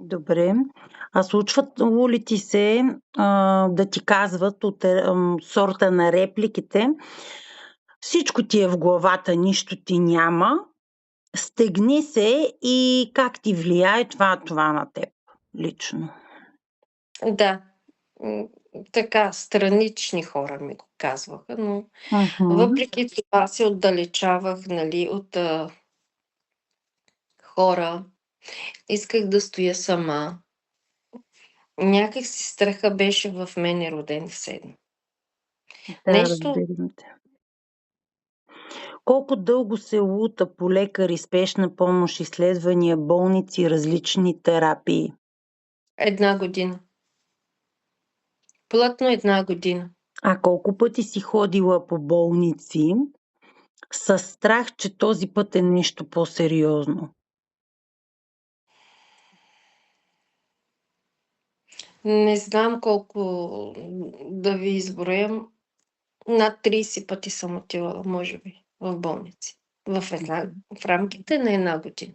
Добре. А случвало ли ти се, да ти казват от, сорта на репликите: „Всичко ти е в главата, нищо ти няма, стегни се“ и как ти влияе това на теб лично? Да, м, така странични хора ми го казваха, но Мгм. въпреки това се отдалечавах, нали, от, хора. Исках да стоя сама. Някак си страха беше в мене роден все едно. Да, Нещо разбирам те. Колко дълго се лута по лекари, спешна помощ, изследвания, болници, различни терапии? 1 година. Плътно 1 година. А колко пъти си ходила по болници със страх, че този път е нещо по-сериозно? Не знам колко да ви изброя. Над 30 пъти съм отивала, може би, в болници. В рамките на 1 година.